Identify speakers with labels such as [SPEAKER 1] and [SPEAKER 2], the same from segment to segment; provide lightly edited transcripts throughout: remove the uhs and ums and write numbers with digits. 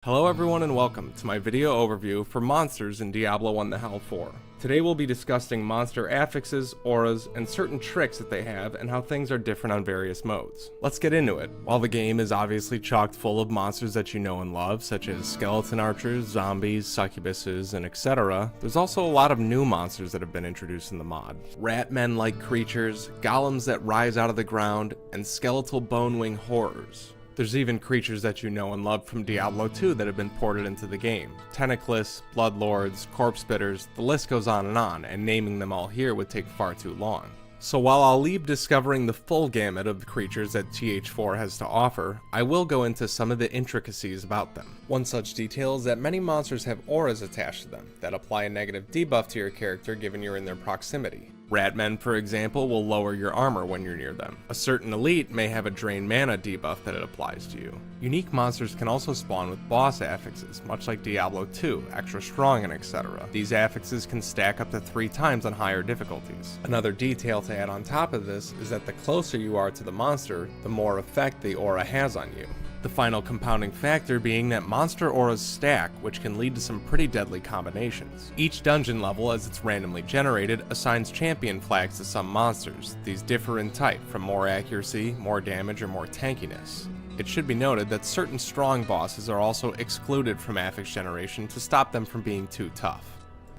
[SPEAKER 1] Hello everyone and welcome to my video overview for monsters in Diablo The Hell 4. Today we'll be discussing monster affixes, auras, and certain tricks that they have and how things are different on various modes. Let's get into it. While the game is obviously chock full of monsters that you know and love, such as skeleton archers, zombies, succubuses, and etc., there's also a lot of new monsters that have been introduced in the mod. Rat men-like creatures, golems that rise out of the ground, and skeletal bone-wing horrors. There's even creatures that you know and love from Diablo 2 that have been ported into the game. Tentaclists, bloodlords, corpse bitters, the list goes on, and naming them all here would take far too long. So while I'll leave discovering the full gamut of creatures that TH4 has to offer, I will go into some of the intricacies about them. One such detail is that many monsters have auras attached to them that apply a negative debuff to your character given you're in their proximity. Ratmen, for example, will lower your armor when you're near them. A certain elite may have a drain mana debuff that it applies to you. Unique monsters can also spawn with boss affixes, much like Diablo 2, extra strong and etc. These affixes can stack up to 3 times on higher difficulties. Another detail to add on top of this is that the closer you are to the monster, the more effect the aura has on you. The final compounding factor being that monster auras stack, which can lead to some pretty deadly combinations. Each dungeon level, as it's randomly generated, assigns champion flags to some monsters. These differ in type, from more accuracy, more damage, or more tankiness. It should be noted that certain strong bosses are also excluded from affix generation to stop them from being too tough.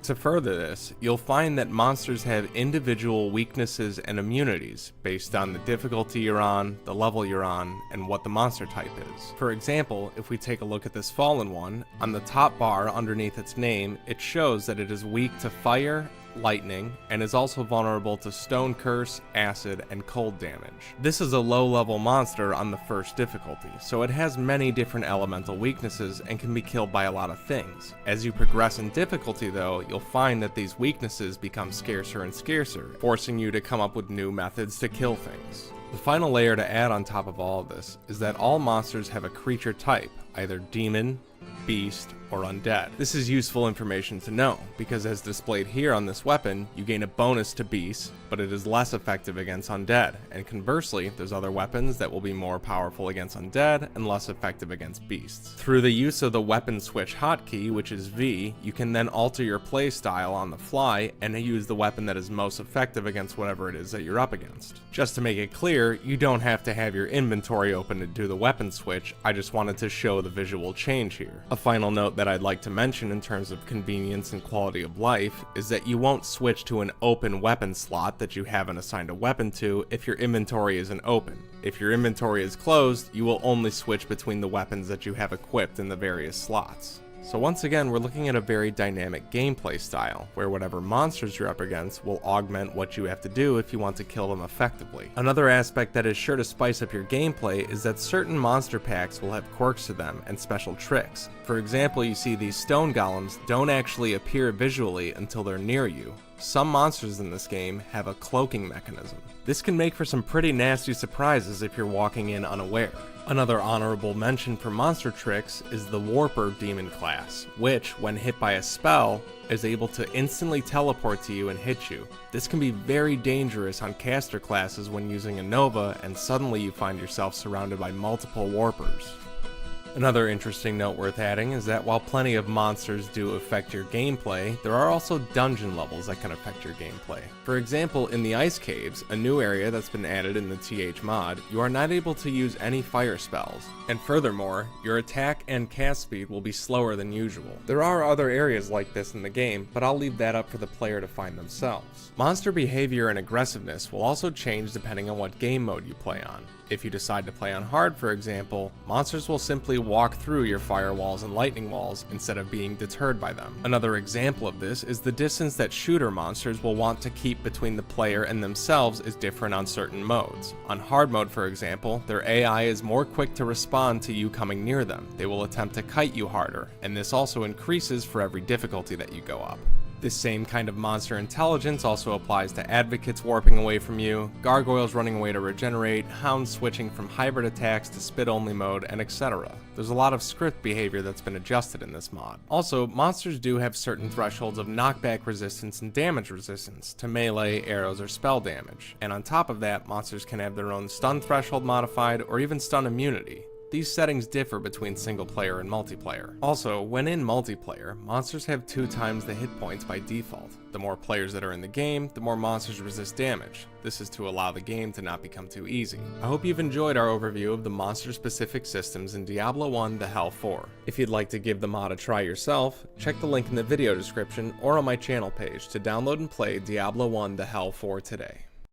[SPEAKER 1] To further this, you'll find that monsters have individual weaknesses and immunities based on the difficulty you're on, the level you're on, and what the monster type is. For example, if we take a look at this fallen one, on the top bar underneath its name, it shows that it is weak to fire, lightning, and is also vulnerable to stone curse, acid, and cold damage. This is a low-level monster on the first difficulty, so it has many different elemental weaknesses and can be killed by a lot of things. As you progress in difficulty though, you'll find that these weaknesses become scarcer and scarcer, forcing you to come up with new methods to kill things. The final layer to add on top of all of this is that all monsters have a creature type, either demon, beast, or undead. This is useful information to know, because as displayed here on this weapon, you gain a bonus to beasts, but it is less effective against undead, and conversely, there's other weapons that will be more powerful against undead and less effective against beasts. Through the use of the weapon switch hotkey, which is V, you can then alter your playstyle on the fly and use the weapon that is most effective against whatever it is that you're up against. Just to make it clear, you don't have to have your inventory open to do the weapon switch, I just wanted to show the visual change here. A final note that I'd like to mention in terms of convenience and quality of life is that you won't switch to an open weapon slot that you haven't assigned a weapon to if your inventory isn't open. If your inventory is closed, you will only switch between the weapons that you have equipped in the various slots. So once again, we're looking at a very dynamic gameplay style, where whatever monsters you're up against will augment what you have to do if you want to kill them effectively. Another aspect that is sure to spice up your gameplay is that certain monster packs will have quirks to them and special tricks. For example, you see these stone golems don't actually appear visually until they're near you. Some monsters in this game have a cloaking mechanism. This can make for some pretty nasty surprises if you're walking in unaware. Another honorable mention for monster tricks is the Warper demon class, which, when hit by a spell, is able to instantly teleport to you and hit you. This can be very dangerous on caster classes when using a Nova, and suddenly you find yourself surrounded by multiple Warpers. Another interesting note worth adding is that while plenty of monsters do affect your gameplay, there are also dungeon levels that can affect your gameplay. For example, in the Ice Caves, a new area that's been added in the TH mod, you are not able to use any fire spells, and furthermore, your attack and cast speed will be slower than usual. There are other areas like this in the game, but I'll leave that up for the player to find themselves. Monster behavior and aggressiveness will also change depending on what game mode you play on. If you decide to play on hard, for example, monsters will simply walk through your firewalls and lightning walls instead of being deterred by them. Another example of this is the distance that shooter monsters will want to keep between the player and themselves is different on certain modes. On hard mode, for example, their AI is more quick to respond to you coming near them. They will attempt to kite you harder, and this also increases for every difficulty that you go up. This same kind of monster intelligence also applies to advocates warping away from you, gargoyles running away to regenerate, hounds switching from hybrid attacks to spit-only mode, and etc. There's a lot of script behavior that's been adjusted in this mod. Also, monsters do have certain thresholds of knockback resistance and damage resistance to melee, arrows, or spell damage, and on top of that, monsters can have their own stun threshold modified or even stun immunity. these settings differ between single player and multiplayer. Also, when in multiplayer, monsters have 2 times the hit points by default. The more players that are in the game, the more monsters resist damage. This is to allow the game to not become too easy. I hope you've enjoyed our overview of the monster-specific systems in Diablo 1 The Hell 4. If you'd like to give the mod a try yourself, check the link in the video description or on my channel page to download and play Diablo 1 The Hell 4 today.